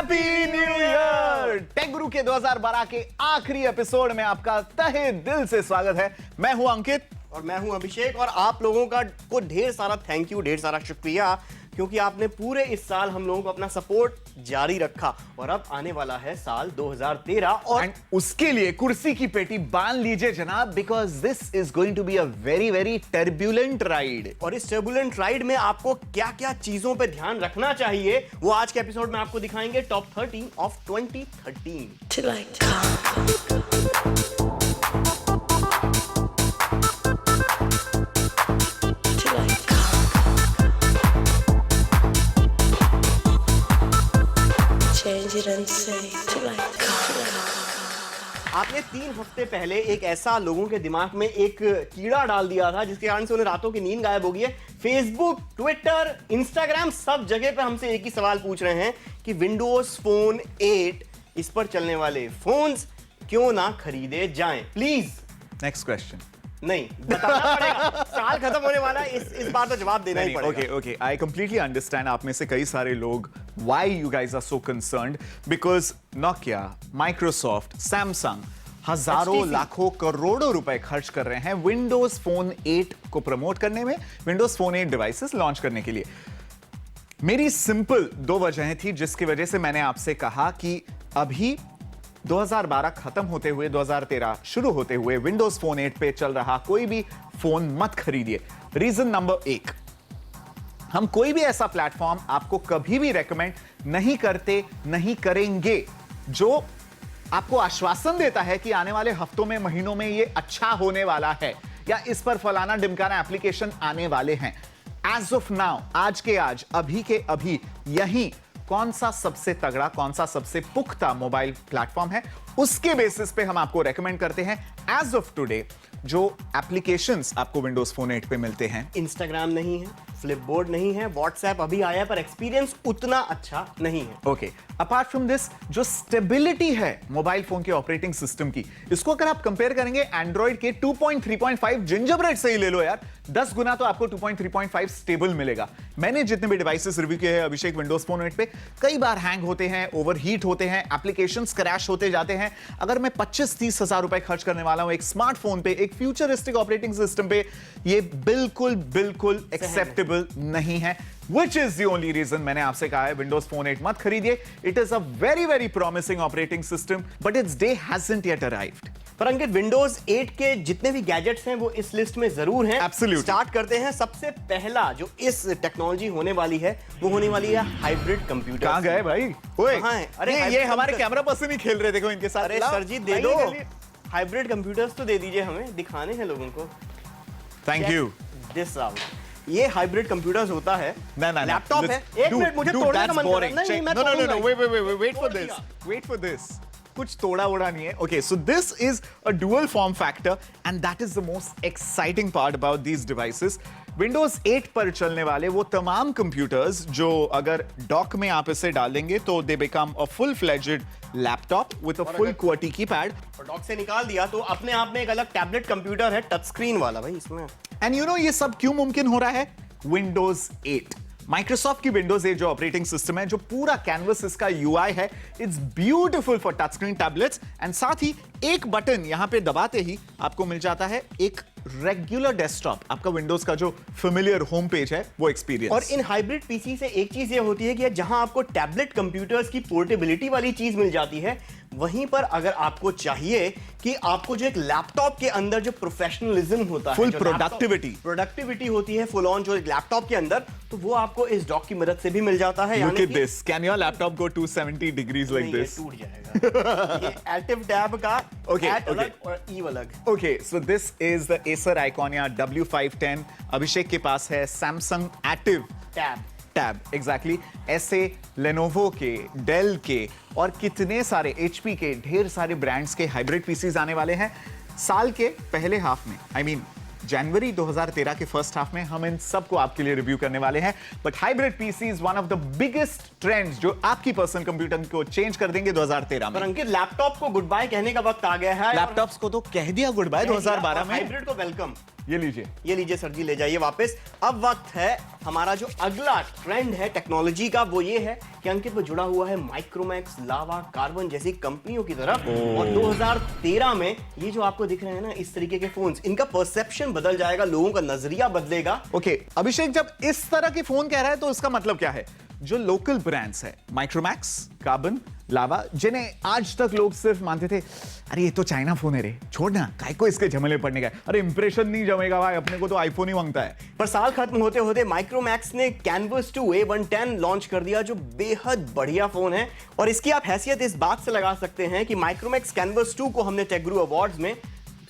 Happy new year. Take guru के 2012 के आखिरी एपिसोड में आपका तहे दिल से स्वागत है। मैं हूं अंकित और मैं हूं अभिषेक और आप लोगों को ढेर सारा थैंक यू, ढेर सारा शुक्रिया, क्योंकि आपने पूरे इस साल हम लोगों को अपना सपोर्ट जारी रखा। और अब आने वाला है साल 2013 और उसके लिए कुर्सी की पेटी बांध लीजिए जनाब, because this is going to be a very very turbulent ride. और इस टर्बुलेंट राइड में आपको क्या क्या चीजों पे ध्यान रखना चाहिए वो आज के एपिसोड में आपको दिखाएंगे। Top 13 of 2013। आपने 3 हफ्ते पहले एक ऐसा लोगों के दिमाग में एक कीड़ा डाल दिया था जिसके कारण से उन्हें रातों की नींद गायब हो गई है। फेसबुक, ट्विटर, इंस्टाग्राम, सब जगह पे हमसे एक ही सवाल पूछ रहे हैं कि विंडोज फोन 8 इस पर चलने वाले फोन्स क्यों ना खरीदे जाएं। Please next question. नहीं बताना पड़ेगा, साल खत्म होने वाला है, इस बार तो जवाब देना ही पड़ेगा। Okay, I completely understand. आप में से कई सारे लोग why you guys are so concerned, because Nokia, Microsoft, Samsung हजारों HTC, लाखों करोड़ों रुपए खर्च कर रहे हैं विंडोज फोन 8 को प्रमोट करने में, विंडोज फोन 8 डिवाइसेस लॉन्च करने के लिए। मेरी सिंपल 2 वजहें थी जिसकी वजह से मैंने आपसे कहा कि अभी 2012 खत्म होते हुए 2013 शुरू होते हुए विंडोज फोन 8 पे चल रहा कोई भी फोन मत खरीदिए। रीजन नंबर 1, हम कोई भी ऐसा प्लेटफॉर्म आपको कभी भी रेकमेंड नहीं करते, नहीं करेंगे जो आपको आश्वासन देता है कि आने वाले हफ्तों में, महीनों में ये अच्छा होने वाला है या इस पर फलाना डिमकाना एप्लीकेशन आने वाले हैं। एज ऑफ नाउ, आज के आज, अभी के अभी, यही कौन सा सबसे तगड़ा, कौन सा सबसे पुख्ता मोबाइल प्लेटफॉर्म है, उसके बेसिस पे हम आपको रेकमेंड करते हैं। एज ऑफ टुडे जो एप्लीकेशंस आपको विंडोज फोन 8 पे मिलते हैं, इंस्टाग्राम नहीं है, फ्लिपबोर्ड नहीं है, व्हाट्सएप अभी आया है पर एक्सपीरियंस उतना अच्छा नहीं है। ओके, अपार्ट फ्रॉम दिस जो स्टेबिलिटी है मोबाइल फोन के ऑपरेटिंग सिस्टम की, इसको अगर आप कंपेयर करेंगे एंड्रॉइड के 2.3.5 जिंजरब्रेड से ही ले लो यार, 10 गुना तो आपको 2.3.5 स्टेबल मिलेगा। मैंने जितने भी डिवाइसेस रिव्यू किए हैं अभिषेक विंडोज फोन 8 पे, कई बार हैंग होते हैं, ओवरहीट होते हैं, एप्लीकेशंस क्रैश होते जाते हैं। अगर मैं 25-30 हजार रुपए खर्च करने वाला हूं एक स्मार्टफोन पे, एक फ्यूचरिस्टिक ऑपरेटिंग सिस्टम पे, ये बिल्कुल एक्सेप्टेबल नहीं है। Which is the only reason मैंने आपसे कहा है Windows Phone 8 मत खरीदिए। It is a very promising operating system, but its day hasn't yet arrived. पर अंकित, विंडोज 8 के जितने भी गैजेट्स हैं वो इस लिस्ट में जरूर हैं। Absolutely. स्टार्ट करते हैं। सबसे पहला जो इस टेक्नोलॉजी होने वाली है वो होने वाली है हाइब्रिड कंप्यूटर। कहां गए भाई? ओए, कहां है? अरे ये हमारे कैमरा पर्सन ही खेल रहे, देखो इनके साथ। अरे सर जी दे दो, हाइब्रिड कंप्यूटर्स तो दे दीजिए, हमें दिखाने हैं लोगों को। Thank you. दिस आउट, ये हाइब्रिड कंप्यूटर्स होता है। ना लैपटॉप है। एक मिनट, मुझे तोड़ने का मन कर रहा है। नहीं, मैं नो, वेट फॉर दिस। कुछ तोड़ा वोड़ा नहीं है। Okay, so this is a dual form factor and that is the most exciting part about these devices. Windows 8 पर चलने वाले वो तमाम कंप्यूटर्स जो अगर डॉक में आप इसे डालेंगे तो they become a full fledged laptop with a full QWERTY keypad. और डॉक से निकाल दिया तो अपने आप में एक अलग टैबलेट कंप्यूटर है, टच स्क्रीन वाला भाई इसमें। एंड यू नो ये सब क्यों मुमकिन हो रहा है? विंडोज 8, माइक्रोसॉफ्ट की विंडोज 8 जो ऑपरेटिंग सिस्टम है, जो पूरा कैनवस इसका UI है, it's beautiful for touch screen tablets. And साथ ही एक बटन यहां पे दबाते ही आपको मिल जाता है एक रेगुलर डेस्कटॉप, आपका विंडोज का जो फेमिलियर होम पेज है वो एक्सपीरियंस। और इन हाइब्रिड पीसी से एक चीज ये होती है कि जहां आपको टैबलेट कंप्यूटर्स की पोर्टेबिलिटी वाली चीज मिल जाती है, वहीं पर अगर आपको चाहिए कि आपको जो एक लैपटॉप के अंदर जो प्रोफेशनलिज्म होता है, फुल प्रोडक्टिविटी होती है फुल ऑन जो एक लैपटॉप के अंदर, तो वो आपको इस डॉक की मदद से भी मिल जाता है। Look at this. Can your laptop go 270 degrees like this? टूट जाएगा। ये एक्टिव टैब का Okay, At okay. अलग और ई अलग। Okay, so this is the Acer Iconia W510. अभिषेक के पास है Samsung Active टैब, एग्जैक्टली। ऐसे लेनोवो के, डेल के और कितने सारे HP के, ढेर सारे ब्रांड्स के हाइब्रिड पीसीज आने वाले हैं साल के पहले हाफ में। I mean, जनवरी 2013 के फर्स्ट हाफ में हम इन सबको आपके लिए रिव्यू करने वाले हैं। But hybrid PC is one of the biggest trends जो आपकी पर्सनल कंप्यूटर को चेंज कर देंगे 2013 में। पर अंकित, लैपटॉप को गुड बाय कहने का वक्त आ गया है। लैपटॉप्स को तो कह दिया गुड बाय 2012 में। हाइब्रिड को वेलकम। ये लीजिए। ये लीजिए सर जी, ले जाइए वापस। अब वक्त है हमारा जो अगला ट्रेंड है टेक्नोलॉजी का, वो ये है कि अंकित वो जुड़ा हुआ है माइक्रोमैक्स, लावा, कार्बन जैसी कंपनियों की तरफ। और 2013 में ये जो आपको दिख रहे हैं ना इस तरीके के फोन्स, इनका परसेप्शन बदल जाएगा, लोगों का नजरिया बदलेगा। ओके, अभिषेक जब इस तरह के फोन कह रहा है तो इसका मतलब क्या है? जो लोकल ब्रांड्स है, माइक्रोमैक्स, कार्बन, लावा, जिन्हें आज तक लोग सिर्फ मानते थे अरे ये तो चाइना फोन है रे, छोड़ना, काय को इसके झमेले पड़ने का, अरे इंप्रेशन नहीं जमेगा भाई, अपने को तो आईफोन ही मांगता है। पर साल खत्म होते होते माइक्रोमैक्स ने कैनवस 2 A110 लॉन्च कर दिया, जो बेहद बढ़िया फोन है। और इसकी आप हैसियत इस बात से लगा सकते हैं कि माइक्रोमैक्स कैनवस 2 को हमने टेकग्रू अवार्ड्स में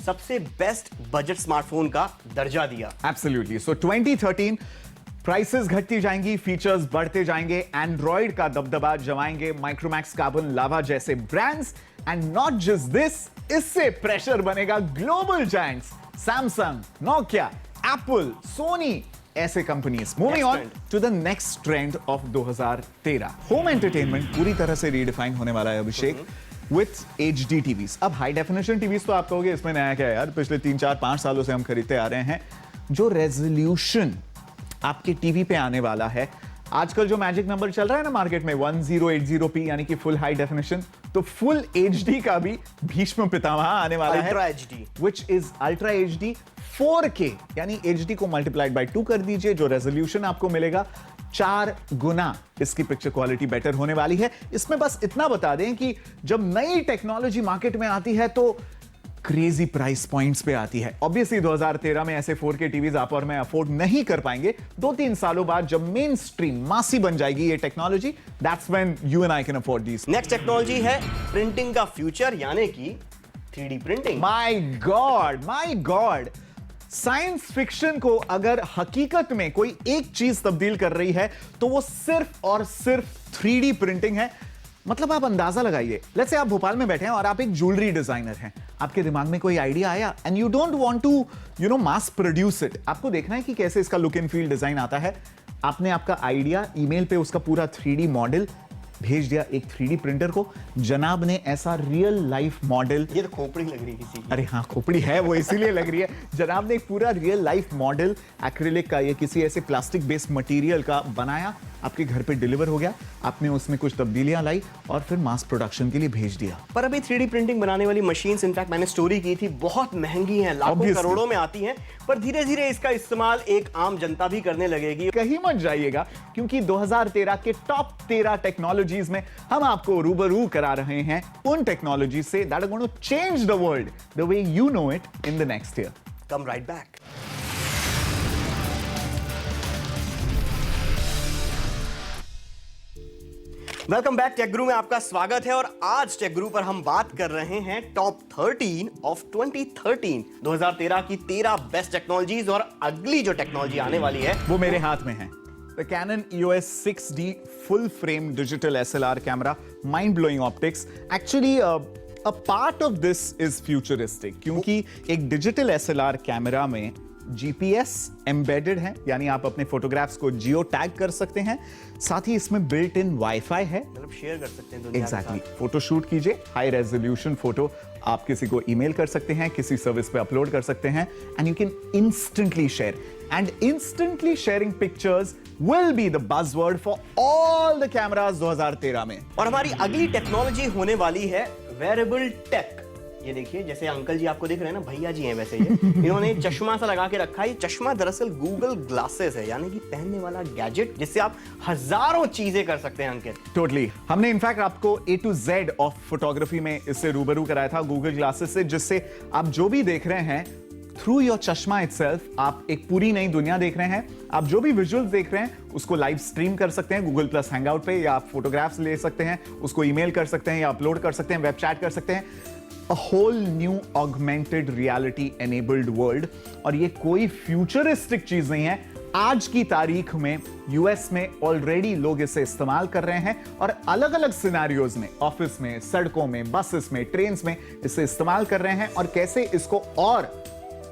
सबसे बेस्ट बजट स्मार्टफोन का दर्जा दिया। एब्सोल्युटली। सो 2013 प्राइसेस घटती जाएंगी, फीचर्स बढ़ते जाएंगे, एंड्रॉइड का दबदबा जमाएंगे माइक्रोमैक्स, कार्बन, लावा जैसे brands. And not just this, इससे प्रेशर बनेगा global giants Samsung, Nokia, Apple, Sony ऐसे companies. Moving on to the next trend of 2013, home entertainment पूरी तरह से रीडिफाइन होने वाला है अभिषेक विथ HD टीवीज। अब हाई डेफिनेशन टीवीज तो आप कहोगे इसमें नया क्या है यार, पिछले 3, 4, 5 सालों से हम खरीदते आ रहे हैं। जो रेजोल्यूशन आपके टीवी पे आने वाला है, आजकल जो मैजिक नंबर चल रहा है ना मार्केट में 1080p यानी कि फुल हाई डेफिनेशन, तो फुल HD का भी भीष्म पितामह आने वाला है, ultra HD, which is ultra HD 4K यानी HD को मल्टीप्लाइड बाय 2 कर दीजिए, जो रेजोल्यूशन आपको मिलेगा 4 गुना इसकी पिक्चर क्वालिटी बेटर होने वाली है। इसमें बस इतना बता दें कि जब नई टेक्नोलॉजी मार्केट में आती है तो क्रेजी प्राइस पॉइंट्स पे आती है। ऑब्वियसली 2013 में ऐसे 4K टीवीज आप और मैं अफोर्ड नहीं कर पाएंगे। 2-3 सालों बाद जब मेन स्ट्रीम मासी बन जाएगी ये technology, that's when you and I can afford these. Next technology है प्रिंटिंग का फ्यूचर, यानी कि 3D printing. My god, science fiction को अगर हकीकत में कोई एक चीज तब्दील कर रही है तो वो सिर्फ और सिर्फ 3D प्रिंटिंग है। मतलब आप अंदाजा लगाइए, लेट्स से आप भोपाल में बैठे हैं और आप एक ज्वेलरी डिजाइनर हैं, आपके दिमाग में कोई आइडिया आया and you don't want to mass produce it, आपको देखना है कि कैसे इसका लुक एंड फील डिजाइन आता है। आपने आपका आइडिया ईमेल पे उसका पूरा 3D मॉडल भेज दिया एक 3D प्रिंटर को, जनाब ने ऐसा रियल लाइफ मॉडल, ये तो खोपड़ी लग रही है किसी की। अरे हाँ खोपड़ी है वो इसीलिए लग रही है, जनाब ने एक पूरा रियल लाइफ मॉडल एक्रिलिक का या किसी ऐसे प्लास्टिक बेस्ड मटेरियल का बनाया, आपके घर पे डिलीवर हो गया, आपने उसमें कुछ तब्दीलियां लाई और फिर मास प्रोडक्शन के लिए भेज दिया। पर अभी 3D प्रिंटिंग बनाने वाली मशीन्स, इनफैक्ट मैंने स्टोरी की थी, बहुत महंगी हैं, लाखों Obviously. करोड़ों में आती हैं, पर धीरे धीरे इसका इस्तेमाल एक आम जनता भी करने लगेगी। कहीं मत जाइएगा क्योंकि 2013 के टॉप 13 टेक्नोलॉजीज में हम आपको रूबरू करा रहे हैं उन टेक्नोलॉजी से that are going to change the world the way you know it in the next year. Come right back. Welcome back, TechGuru में आपका स्वागत है। और आज टेकग्रू पर हम बात कर रहे हैं टॉप 13 ऑफ 2013, 2013 की 13 बेस्ट टेक्नोलॉजीज। और अगली जो टेक्नोलॉजी आने वाली है वो मेरे हाथ में है, the Canon EOS 6D full frame digital SLR camera, mind blowing optics. Actually a part of this is futuristic क्योंकि एक डिजिटल SLR कैमरा में GPS एम्बेडेड है, यानी आप अपने फोटोग्राफ्स को जियो टैग कर सकते हैं, साथ ही इसमें बिल्ट इन वाईफाई है, मतलब शेयर कर सकते हैं दुनिया के साथ। एग्जैक्टली। फोटो शूट कीजिए, हाई रेजोल्यूशन फोटो आप किसी को ईमेल कर सकते हैं, किसी सर्विस पे अपलोड कर सकते हैं and you can instantly share, and instantly sharing pictures will be the buzzword for all the cameras 2013 में। और हमारी अगली टेक्नोलॉजी होने वाली है वेरेबल टेक। ये देखिए, जैसे अंकल जी आपको दिख रहे हैं ना, भैया जी हैं वैसे ये इन्होंने चश्मा सा लगा के रखा है। ये चश्मा दरअसल गूगल ग्लासेस है, यानी कि पहनने वाला गैजेट जिससे आप हजारों चीजें कर सकते हैं अंकित। टोटली हमने इनफैक्ट आपको A to Z of photography में इससे रूबरू कराया था गूगल ग्लासेस से, जिससे आप जो भी देख रहे हैं थ्रू योर चश्मा इटसेल्फ आप एक पूरी नई दुनिया देख रहे हैं। आप जो भी विजुअल्स देख रहे हैं उसको लाइव स्ट्रीम कर सकते हैं गूगल प्लस हैंगआउट पे, या आप फोटोग्राफ्स ले सकते हैं, उसको ईमेल कर सकते हैं या अपलोड कर सकते हैं, वेब चैट कर सकते हैं। A whole new augmented reality enabled world. और ये कोई फ्यूचरिस्टिक चीज नहीं है, आज की तारीख में यूएस में ऑलरेडी लोग इसे इस्तेमाल कर रहे हैं और अलग अलग सिनेरियोज में, ऑफिस में, सड़कों में, बसेस में, ट्रेन्स में इसे इस्तेमाल कर रहे हैं, और कैसे इसको और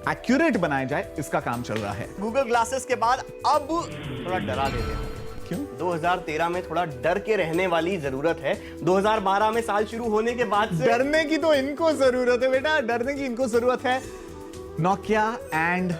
एक्यूरेट बनाया जाए इसका काम चल रहा है। गूगल ग्लासेस के बाद अब थोड़ा डरा देते हैं। क्यों? 2013 में थोड़ा डर के रहने वाली जरूरत है। 2012 में साल शुरू होने के बाद से डरने की तो इनको जरूरत है बेटा, डरने की इनको जरूरत है। नोकिया एंड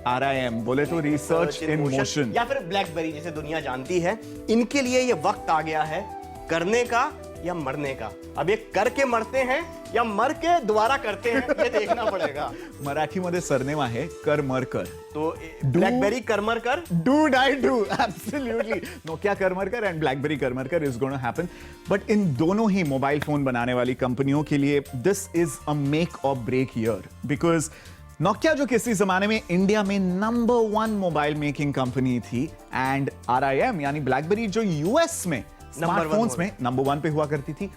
RIM बोले तो रिसर्च इन मोशन, या फिर ब्लैकबेरी जिसे दुनिया जानती है, इनके लिए ये वक्त आ गया है करने का या मरने का। अब ये करके मरते हैं या मर के दोबारा करते हैं, ये देखना पड़ेगा। मराठी मध्ये सरनेम आहे कर मर कर, तो ब्लैकबेरी करमर कर, do die do, absolutely. Nokia करमरकर एंड ब्लैकबेरी करमरकर इज गोना हैपन, बट इन दोनों ही मोबाइल फोन बनाने वाली कंपनियों के लिए दिस इज अ मेक और ब्रेक ईयर, बिकॉज नोकिया जो किसी जमाने में इंडिया में नंबर 1 मोबाइल मेकिंग कंपनी थी, एंड RIM यानी ब्लैकबेरी जो यूएस में स्मार्टफोन्स में नंबर 1 पे हुआ करती थी,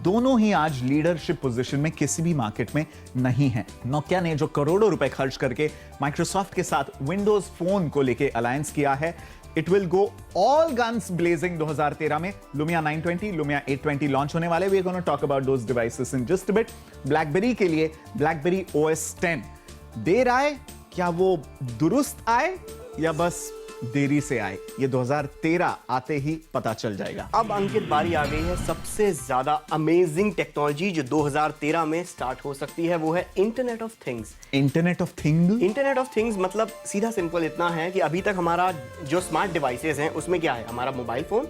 दोनों ही आज लीडरशिप पोजीशन में किसी भी मार्केट में नहीं है। नोकिया ने जो करोड़ों रुपए खर्च करके माइक्रोसॉफ्ट के साथ विंडोज फोन को लेके अलायंस किया है, it will go all guns blazing 2013 में। लुमिया 920, लुमिया 820 लॉन्च होने वाले। We are gonna talk about those devices in just a bit. BlackBerry के लिए ब्लैकबेरी OS 10 देर आए, क्या वो दुरुस्त आए या बस देरी से आए, ये 2013 आते ही पता चल जाएगा। अब अंकित बारी आ गई है सबसे ज्यादा अमेजिंग टेक्नोलॉजी जो 2013 में स्टार्ट हो सकती है, वो है internet of things. Internet of thing, internet of things मतलब सीधा सिंपल इतना है कि अभी तक हमारा जो स्मार्ट डिवाइसेस हैं उसमें क्या है, हमारा mobile phone,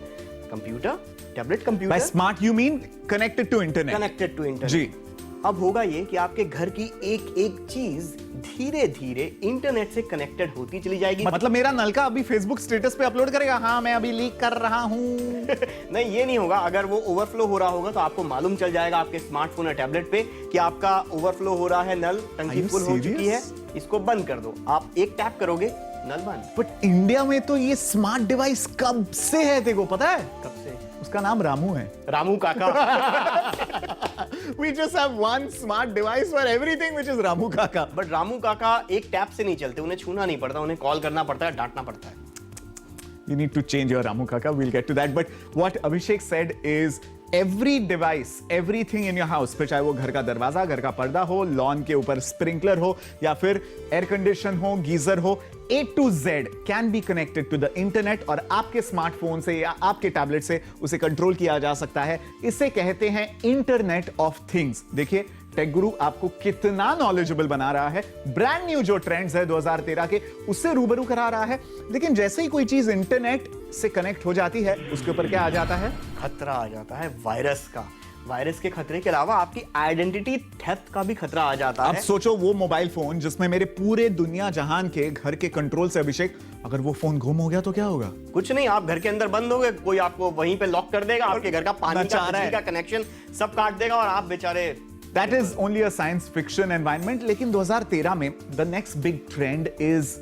computer, tablet computer. By smart you mean connected to internet? Connected to internet जी। अब होगा ये कि आपके घर की एक एक चीज धीरे धीरे इंटरनेट से कनेक्टेड होती चली जाएगी। मतलब मेरा नलका अभी फेसबुक स्टेटस पे अपलोड करेगा, हाँ मैं अभी लीक कर रहा हूं। नहीं, ये नहीं होगा। अगर वो ओवरफ्लो हो रहा होगा तो आपको मालूम चल जाएगा आपके स्मार्टफोन या टैबलेट पे कि आपका ओवरफ्लो हो रहा है, नल टंकी फुल हो चुकी है, इसको बंद कर दो। आप एक टैप करोगे, नल बंद। बट इंडिया में तो ये स्मार्ट डिवाइस कब से है, तेरे को पता है? कब से? उसका नाम रामू है। रामू काका। We just have one smart device for everything which is Ramu काका। बट रामू काका एक टैप से नहीं चलते, उन्हें छूना नहीं पड़ता, उन्हें कॉल करना पड़ता है, डांटना पड़ता है। You need to change your Ramu Kaka. We'll get to that. But what Abhishek said is every device, everything in your house, फिर चाहे वो घर का दरवाजा, घर का पर्दा हो, लॉन के ऊपर स्प्रिंकलर हो, या फिर एयर कंडीशन हो, गीजर हो, A to Z can be connected to the internet और आपके स्मार्टफोन से या आपके टैबलेट से उसे कंट्रोल किया जा सकता है। इसे कहते हैं इंटरनेट ऑफ थिंग्स। देखिए टेक गुरु आपको कितना नॉलेजेबल बना रहा है, ब्रांड न्यू जो ट्रेंड्स है 2013 के उससे रूबरू करा रहा है। लेकिन जैसे ही कोई चीज इंटरनेट से कनेक्ट हो जाती है, उसके ऊपर क्या आ जाता है? खतरा आ जाता है वायरस का। वायरस के खतरे के अलावा आपकी आइडेंटिटी थेफ्ट का भी खतरा आ जाता है। अब सोचो वो मोबाइल फोन जिसमें मेरे पूरे दुनिया जहान के घर के कंट्रोल से, अभिषेक, अगर वो फोन गुम हो गया तो क्या होगा? कुछ नहीं, आप घर के अंदर बंद हो गए, कोई आपको वहीं पे लॉक कर देगा, आपके घर का पानी का, बिजली का कनेक्शन सब काट देगा और आप बेचारे। That is only a science fiction environment। लेकिन 2013 में the next big trend is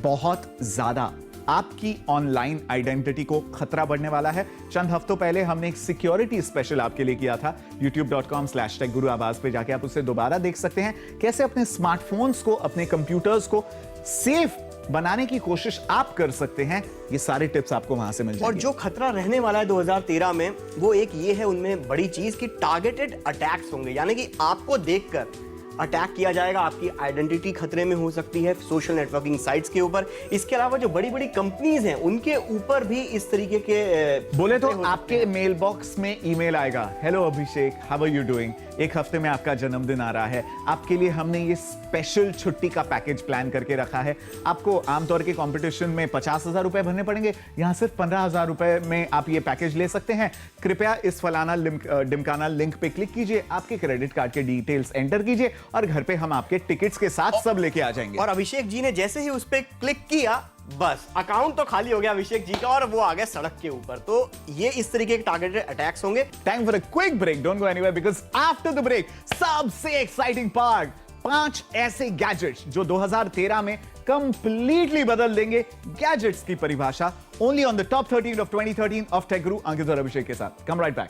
बहुत ज्यादा आपकी ऑनलाइन आइडेंटिटी को खतरा बढ़ने वाला है। चंद हफ्तों पहले हमने एक सिक्योरिटी स्पेशल आपके लिए किया था। youtube.com/techguru आवाज पे जाके आप उसे दोबारा देख सकते हैं, कैसे अपने स्मार्टफोन्स को, अपने कंप्यूटर्स को सेफ बनाने की कोशिश आप कर सकते हैं। ये सारे टिप्स आपको वहां से मिल जाएंगे। और जो खतरा रहने वाला है 2013 में, वो एक ये है उनमें बड़ी चीज की टारगेटेड अटैक्स होंगे, यानी कि आपको देखकर अटैक किया जाएगा, आपकी आइडेंटिटी खतरे में हो सकती है सोशल नेटवर्किंग साइट्स के ऊपर। इसके अलावा जो बड़ी बड़ी कंपनीज हैं उनके ऊपर भी इस तरीके के बोले तो आपके मेल बॉक्स में ईमेल आएगा, hello Abhishek, how are you doing, एक हफ्ते में आपका जन्मदिन आ रहा है, आपके लिए हमने ये स्पेशल छुट्टी का पैकेज प्लान करके रखा है। आपको आमतौर के कंपटीशन में 50,000 रुपए भरने पड़ेंगे, यहां सिर्फ 15,000 रुपए में आप ये पैकेज ले सकते हैं। कृपया इस फलाना डिमकाना लिंक पे क्लिक कीजिए, आपके क्रेडिट कार्ड के डिटेल्स एंटर कीजिए और घर पे हम आपके टिकट्स के साथ सब लेके आ जाएंगे। और अभिषेक जी ने जैसे ही उस पे क्लिक किया, बस अकाउंट तो खाली हो गया अभिषेक जी का और वो आ गए सड़क के ऊपर। तो ये इस तरीके के टारगेटेड अटैक्स होंगे। Time for a quick break, don't go anywhere because after the break सबसे एक्साइटिंग पार्ट, 5 ऐसे गैजेट्स जो 2013 में कंप्लीटली बदल देंगे गैजेट्स की परिभाषा। Only on the top 13 of 2013 of tech guru, Ankit और अभिषेक के साथ। Come right back.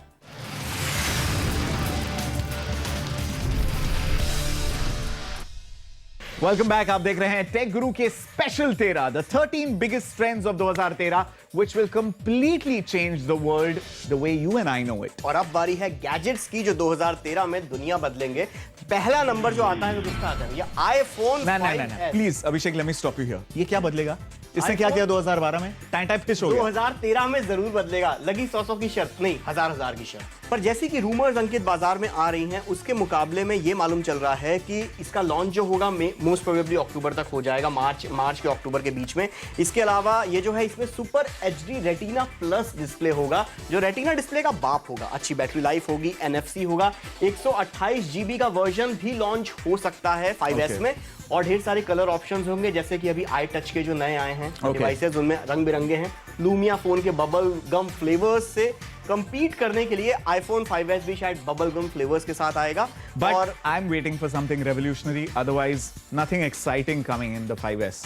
Welcome back. आप देख रहे हैं टेक गुरु के special 13, the 13 biggest trends of 2013। which will completely change the world the way you and I know it. और अब बारी है गैजेट्स की जो 2013 में दुनिया बदलेंगे। पहला नंबर जो आता है वो किसका आता है? ये आईफोन ना 5S। Please Abhishek, let me stop you here. ये क्या बदलेगा? इसने क्या iPhone- किया 2012 में? टाइप फिश हो गया। 2013 में जरूर बदलेगा। लगी 100 की शर्त नहीं, हजार की शर्त। पर जैसी कि रूमर्स अंकित बाजार में आ रही हैं, उसके मुकाबले में ये मालूम चल रहा है कि इसका लॉन्च जो होगा मोस्ट प्रोबेबली अक्टूबर तक हो जाएगा, मार्च के अक्टूबर के बीच में। इसके अलावा ये जो है इसमें super HD retina plus display होगा, जो रेटिना डिस्प्ले का बाप होगा। अच्छी बैटरी लाइफ होगी, NFC होगा, 128 GB का वर्जन भी लॉन्च हो सकता है 5S में, और ढेर सारे कलर ऑप्शंस होंगे, जैसे कि अभी आई टच के जो नए आए हैं डिवाइसेस, उनमें रंग बिरंगे हैं। लूमिया फोन के बबल गम फ्लेवर्स से कंपीट करने के लिए आईफोन 5S भी शायद बबल गम फ्लेवर्स के साथ आएगा। But और I'm waiting for something revolutionary, otherwise nothing exciting coming in the 5S.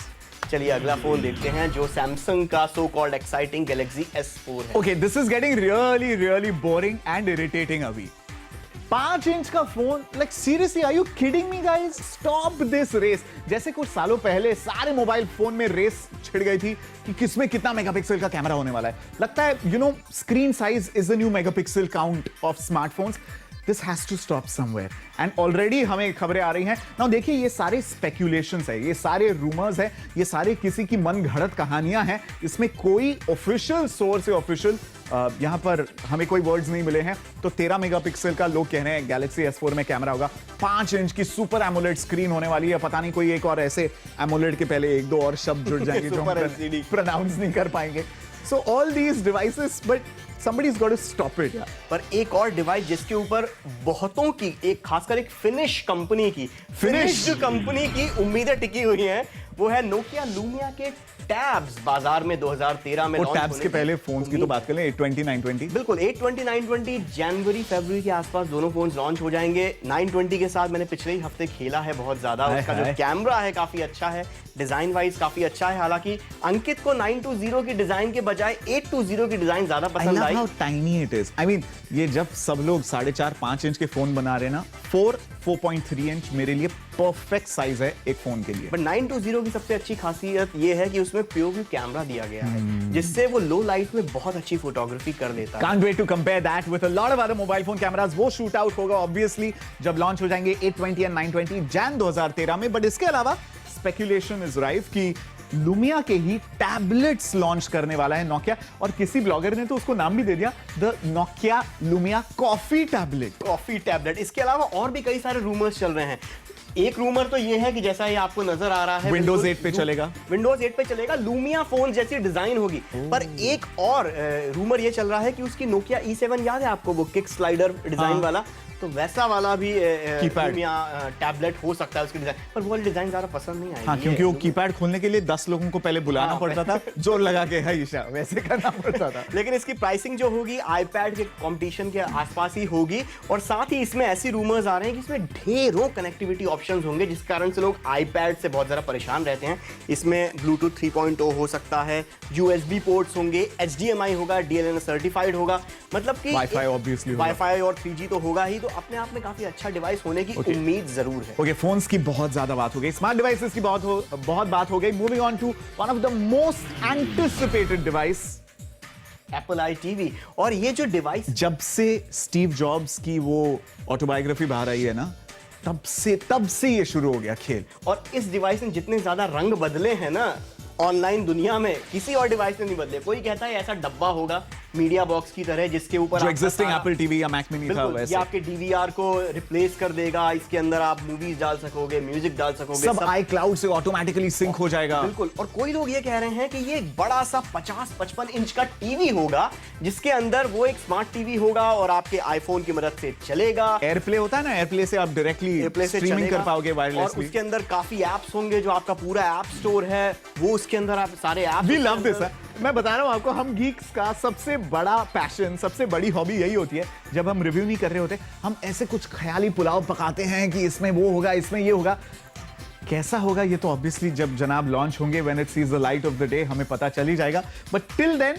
चलिए अगला फोन देखते हैं, जो सैमसंग का so called exciting Galaxy S4 है। Okay, this is getting really boring and irritating अभी। 5 इंच का phone, like seriously, are you kidding me guys? Stop this race। जैसे कुछ सालों पहले सारे मोबाइल फोन में रेस छिड़ गई थी कि किसमें कितना मेगापिक्सल का कैमरा होने वाला है। लगता है screen size is the new megapixel count of smartphones. This has to stop somewhere. And already हमें खबरें आ रही हैं। Now देखिए, ये सारे speculations है, ये सारे rumors है, ये सारे किसी की मन घड़त कहानियां हैं। इसमें कोई ऑफिशियल सोर्स या ऑफिशियल यहां पर हमें कोई वर्ड्स नहीं मिले हैं। तो 13 मेगापिक्सल का लोग कह रहे हैं गैलेक्सी S4 में कैमरा होगा। 5 इंच की सुपर एमोलेड स्क्रीन होने वाली है। पता नहीं कोई एक और ऐसे एमोलेड के पहले 1-2 और शब्द जुड़ जाएंगे जो Super हम LCD प्रोनाउंस नहीं कर पाएंगे। So all these devices, but somebody's got to stop it. पर एक और डिवाइस जिसके ऊपर बहुतों की, एक खासकर एक फिनिश कंपनी की, फिनिश कंपनी की उम्मीदें टिकी हुई हैं, वो है नोकिया लूमिया के टैब्स। बाजार में 2013 में वो लॉन्च टैब्स होने के की पहले फोन्स की तो बात कर लें, 820, 920। बिल्कुल 820, 920 जनवरी फरवरी के आसपास दोनों फोन्स लॉन्च हो जाएंगे। 920 के साथ मैंने पिछले ही हफ्ते खेला है बहुत ज्यादा। उसका जो कैमरा है काफी अच्छा है, डिजाइन वाइज काफी अच्छा है। हालांकि अंकित को 920 की डिजाइन के बजाय 820 की डिजाइन ज्यादा पसंद आई। How tiny it is. I mean, ये जब सब लोग 4.5-5 इंच के फोन बना रहे हैं ना, 4.3 इंच मेरे लिए परफेक्ट साइज है एक फोन के लिए। बट 920 की सबसे अच्छी खासियत ये है कि उसमें प्योर व्यू कैमरा दिया गया है, जिससे वो लो लाइट में बहुत अच्छी फोटोग्राफी कर लेता है। Can't wait to compare that with a lot of other mobile phone cameras. वो शूट आउट होगा ऑब्वियसली जब लॉन्च हो जाएंगे 820 और 920 जन 2013 में। बट इसके अलावा स्पेकुलेशन इज राइफ कि लुमिया के ही टैबलेट्स लॉन्च करने वाला है नोकिया, और किसी ब्लॉगर ने तो उसको नाम भी दे दिया, the Nokia Lumia coffee tablet. Coffee tablet. इसके अलावा और भी कई सारे रूमर्स चल रहे हैं। एक रूमर तो ये है कि जैसा ये आपको नजर आ रहा है, विंडोज 8 पे चलेगा, विंडोज 8 पे चलेगा, लूमिया फोन जैसी डिजाइन होगी। पर एक और रूमर ये चल रहा है कि उसकी नोकिया E7 याद है आपको, वो किक स्लाइडर डिजाइन वाला, तो वैसा वाला भी लूमिया टैबलेट हो सकता है उसकी डिजाइन। पर वो वाली डिजाइन ज्यादा पसंद नहीं आई। हाँ, क्योंकि वो कीपैड खोलने के लिए 10 लोगों को पहले बुलाना पड़ता था, जोर लगा के हईशा वैसे करना पड़ता था। लेकिन इसकी प्राइसिंग जो होगी आईपैड के कंपटीशन के आसपास ही होगी। और साथ ही इसमें ऐसी रूमर्स आ रहे हैं कि इसमें ढेरों कनेक्टिविटी ऑप्शंस होंगे, जिस कारण से लोग आईपैड से बहुत ज्यादा परेशान रहते हैं। इसमें ब्लूटूथ 3.0 हो सकता है, USB पोर्ट्स होंगे, HDMI होगा, DLNA सर्टिफाइड होगा, मतलब कि वाईफाई ऑब्वियसली होगा, वाईफाई और 3G तो होगा ही। तो अपने आप में काफी अच्छा डिवाइस होने की उम्मीद जरूर है। ओके, फोन्स की बहुत ज्यादा बात हो गई, स्मार्ट डिवाइसेस की बहुत बात हो गई। Moving on to one of the most anticipated device, Apple iTV. और ये जो डिवाइस, जब से स्टीव जॉब्स की वो ऑटोबायोग्राफी बाहर आई है ना, तब से ये शुरू हो गया खेल। और इस डिवाइस में जितने ज्यादा रंग बदले हैं ना ऑनलाइन दुनिया में, किसी और डिवाइस में नहीं बदले। कोई कहता है ऐसा डब्बा होगा मीडिया बॉक्स की तरह, जिसके ऊपर जो एग्जिस्टिंग एप्पल टीवी या मैक मिनी था वैसे, ये आपके डीवीआर को रिप्लेस कर देगा। इसके अंदर आप मूवीज डाल सकोगे, म्यूजिक डाल सकोगे, सब iCloud से ऑटोमेटिकली सिंक हो जाएगा। बिल्कुल। और कोई लोग ये कह रहे हैं कि ये एक बड़ा सा 50-55 इंच का टीवी होगा, जिसके अंदर वो एक स्मार्ट टीवी होगा और आपके आईफोन की मदद से चलेगा। एयरप्ले होता है ना, एयरप्ले से आप डायरेक्टली स्ट्रीमिंग कर पाओगे और वायरलेसली। उसके अंदर काफी एप्स होंगे, जो आपका पूरा ऐप स्टोर है वो उसके अंदर आप सारे ऐप। We love this, मैं बता रहा हूं आपको, हम गीक्स का सबसे बड़ा पैशन, सबसे बड़ी हॉबी यही होती है, जब हम रिव्यू नहीं कर रहे होते, हम ऐसे कुछ ख्याली पुलाव पकाते हैं कि इसमें वो होगा, इसमें ये होगा। कैसा होगा ये तो ऑब्वियसली जब जनाब लॉन्च होंगे, when it sees the light of the day, हमें पता चल ही जाएगा। But till then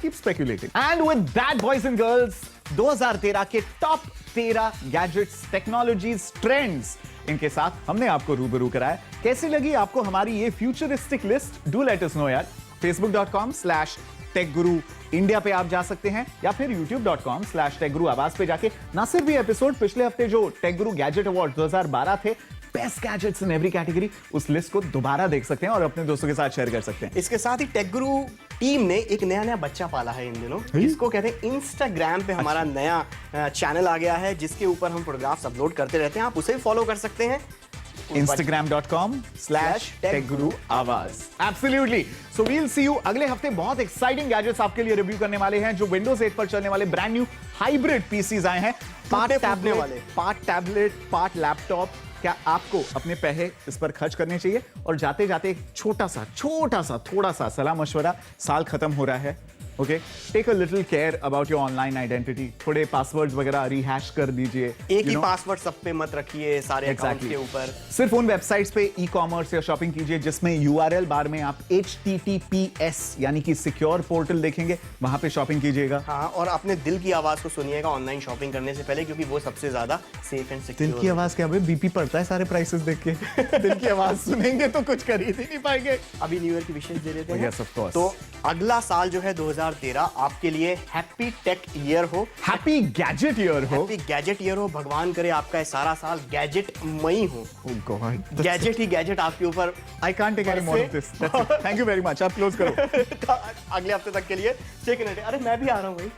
keep speculating. And with that boys and girls, 2013 के टॉप 13 गैजेट्स, टेक्नोलॉजीज, ट्रेंड्स, इनके साथ हमने आपको रूबरू कराया। कैसी लगी आपको हमारी ये futuristic list? Do let us know यार। Facebook.com/Tech टेक गुरु इंडिया पे आप जा सकते हैं, या फिर youtube.com/टेक गुरु आवाज पे जाके ना सिर्फ ये एपिसोड, पिछले हफ्ते जो टेक गुरु गैजेट अवार्ड 2012 थे, best gadgets in every category, उस लिस्ट को दोबारा देख सकते हैं और अपने दोस्तों के साथ शेयर कर सकते हैं। इसके साथ ही टेक गुरु टीम ने एक नया बच्चा पाला है इन दिनों, जिसको कहते हैं इंस्टाग्राम पे हमारा नया चैनल आ गया है, जिसके ऊपर हम फोटोग्राफ्स अपलोड करते रहते हैं। आप उसे फॉलो कर सकते हैं, instagram.com/techguruawaz। Absolutely. So we'll see you अगले हफ्ते। बहुत एक्साइटिंग गैजेट्स आपके लिए रिव्यू करने वाले हैं, जो विंडोज 8 पर चलने वाले ब्रांड न्यू हाइब्रिड पीसीज आए हैं, पार्ट टैबलेट, पार्ट लैपटॉप। क्या आपको अपने पैसे इस पर खर्च करने चाहिए? और जाते जाते एक छोटा सा थोड़ा सा सलाह मशवरा, साल खत्म हो रहा है, okay, take a little care about your online identity. थोड़े पासवर्ड्स वगैरह रिहैश कर दीजिए। एक ही पासवर्ड सब पे मत रखिए, सारे अकाउंट्स के ऊपर। सिर्फ उन वेबसाइट्स पे ई कॉमर्स या शॉपिंग कीजिए जिसमें यूआरएल बार में आप HTTPS यानी कि सिक्योर पोर्टल देखेंगे, वहां पे शॉपिंग कीजिएगा। हाँ, और अपने दिल की आवाज को सुनिएगा ऑनलाइन शॉपिंग करने से पहले, क्योंकि वो सबसे ज्यादा सेफ एंड सिक्योर। दिल की आवाज क्या भाई, बीपी पड़ता है सारे प्राइसेस देख के। दिल की आवाज सुनेंगे तो कुछ खरीद ही नहीं पाएंगे। अभी न्यू ईयर की विशेष दे देते हैं। Yes, of course. तो अगला साल जो है 2013 आपके लिए हैप्पी टेक ईयर हो, हैप्पी गैजेट ईयर हो, हैप्पी गैजेट ईयर हो। भगवान करे आपका ये सारा साल गैजेट मई हो। Oh God. गैजेट ही गैजेट आपके ऊपर। I can't take any more of this. That's it. Thank you very much. आप क्लोज करो। अगले हफ्ते तक के लिए चेक इन। अरे मैं भी आ रहा हूँ भाई।